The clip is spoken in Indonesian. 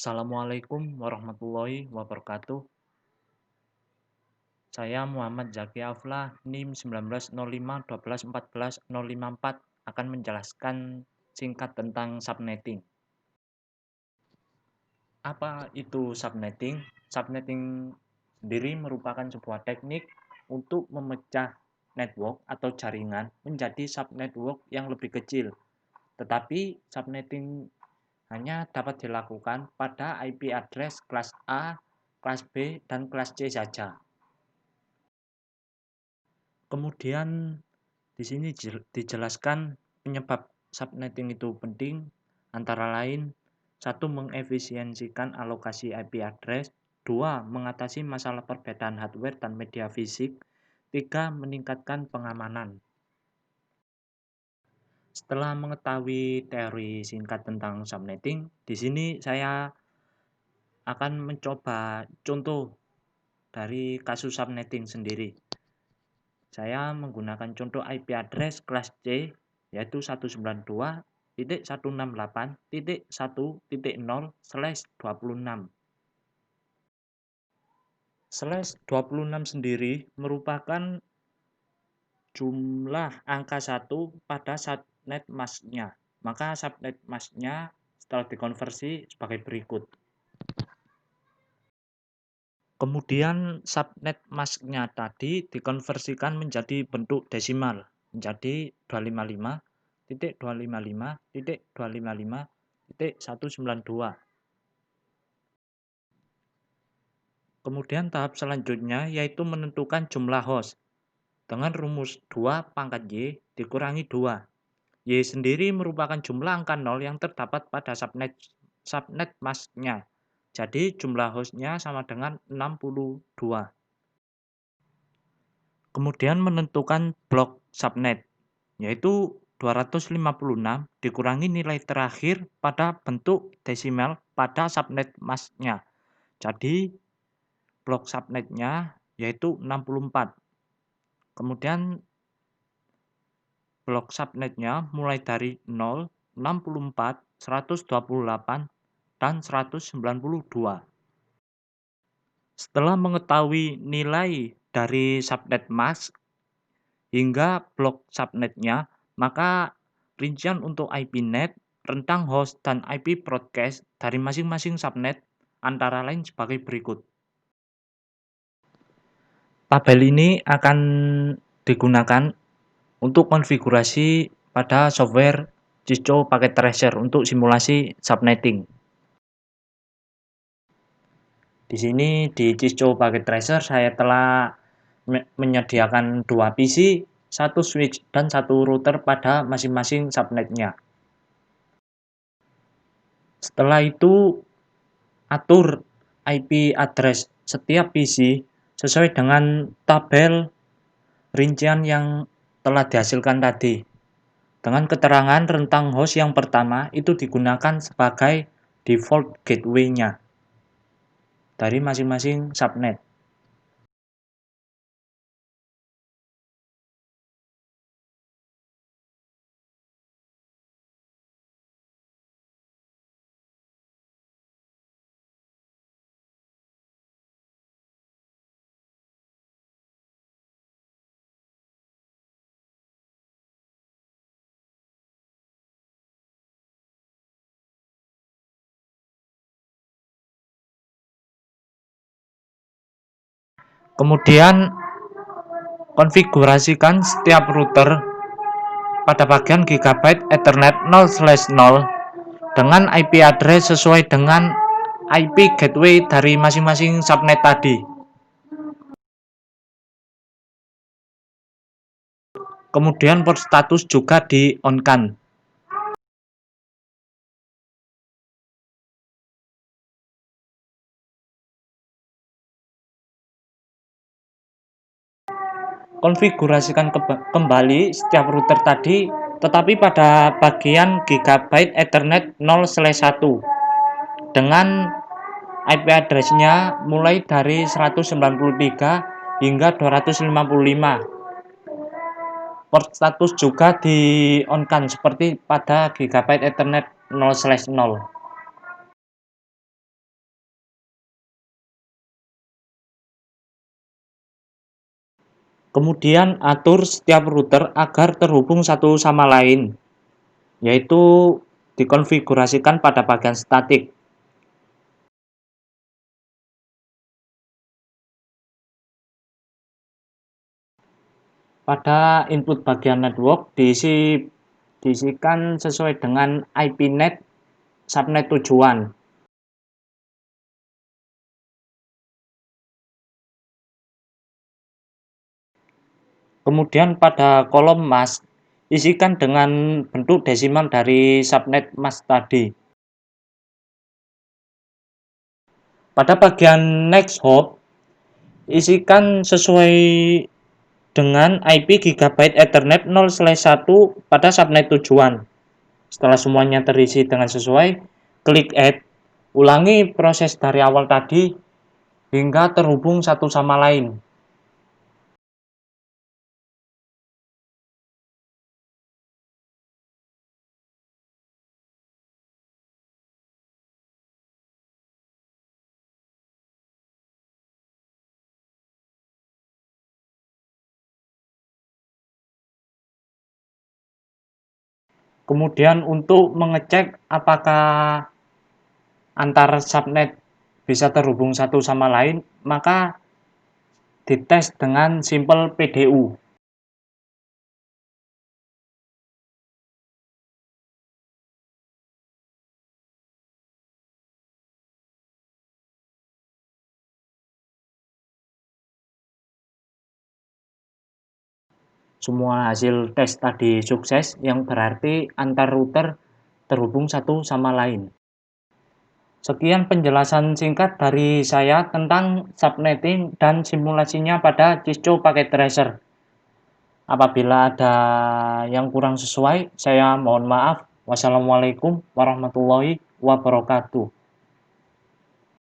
Assalamualaikum warahmatullahi wabarakatuh. Saya Muhammad Zaki Aflah, NIM 1905 1214054 akan menjelaskan singkat tentang subnetting. Apa itu subnetting? Subnetting sendiri merupakan sebuah teknik untuk memecah network atau jaringan menjadi subnetwork yang lebih kecil. Tetapi subnetting hanya dapat dilakukan pada IP address kelas A, kelas B, dan kelas C saja. Kemudian di sini dijelaskan penyebab subnetting itu penting, antara lain: 1. Mengefisiensikan alokasi IP address, 2. Mengatasi masalah perbedaan hardware dan media fisik, 3. Meningkatkan pengamanan. Setelah mengetahui teori singkat tentang subnetting, di sini saya akan mencoba contoh dari kasus subnetting sendiri. Saya menggunakan contoh IP address kelas C, yaitu 192.168.1.0/26. /26 sendiri merupakan jumlah angka 1 pada subnet masknya. Maka subnet masknya setelah dikonversi sebagai berikut. Kemudian subnet masknya tadi dikonversikan menjadi bentuk desimal, menjadi 255.255.255.192. Kemudian tahap selanjutnya yaitu menentukan jumlah host dengan rumus 2 pangkat Y dikurangi 2. Y sendiri merupakan jumlah angka 0 yang terdapat pada subnet masknya. Jadi jumlah hostnya sama dengan 62. Kemudian menentukan blok subnet, yaitu 256 dikurangi nilai terakhir pada bentuk desimal pada subnet masknya. Jadi blok subnetnya yaitu 64. Kemudian blok subnetnya mulai dari 0, 64, 128, dan 192. Setelah mengetahui nilai dari subnet mask hingga blok subnetnya, maka rincian untuk IP net, rentang host, dan IP broadcast dari masing-masing subnet antara lain sebagai berikut. Tabel ini akan digunakan untuk konfigurasi pada software Cisco Packet Tracer untuk simulasi subnetting. Di sini di Cisco Packet Tracer saya telah menyediakan 2 PC, 1 switch, dan 1 router pada masing-masing subnetnya. Setelah itu atur IP address setiap PC sesuai dengan tabel rincian yang telah dihasilkan tadi. Dengan keterangan rentang host yang pertama itu digunakan sebagai default gateway-nya dari masing-masing subnet. Kemudian konfigurasikan setiap router pada bagian Gigabyte Ethernet 0/0 dengan IP address sesuai dengan IP gateway dari masing-masing subnet tadi. Kemudian port status juga di-on-kan. Konfigurasikan kembali setiap router tadi, tetapi pada bagian Gigabyte Ethernet 0/1 dengan IP address-nya mulai dari 193 hingga 255. Port status juga di-on-kan seperti pada Gigabyte Ethernet 0/0. Kemudian atur setiap router agar terhubung satu sama lain, yaitu dikonfigurasikan pada bagian statik. Pada input bagian network diisikan sesuai dengan IP net subnet tujuan. Kemudian pada kolom mask, isikan dengan bentuk desimal dari subnet mask tadi. Pada bagian next hop, isikan sesuai dengan IP Gigabyte Ethernet 0/1 pada subnet tujuan. Setelah semuanya terisi dengan sesuai, klik Add. Ulangi proses dari awal tadi hingga terhubung satu sama lain. Kemudian untuk mengecek apakah antar subnet bisa terhubung satu sama lain, maka dites dengan simpel PDU. Semua hasil tes tadi sukses, yang berarti antar router terhubung satu sama lain. Sekian penjelasan singkat dari saya tentang subnetting dan simulasinya pada Cisco Packet Tracer. Apabila ada yang kurang sesuai, saya mohon maaf. Wassalamualaikum warahmatullahi wabarakatuh.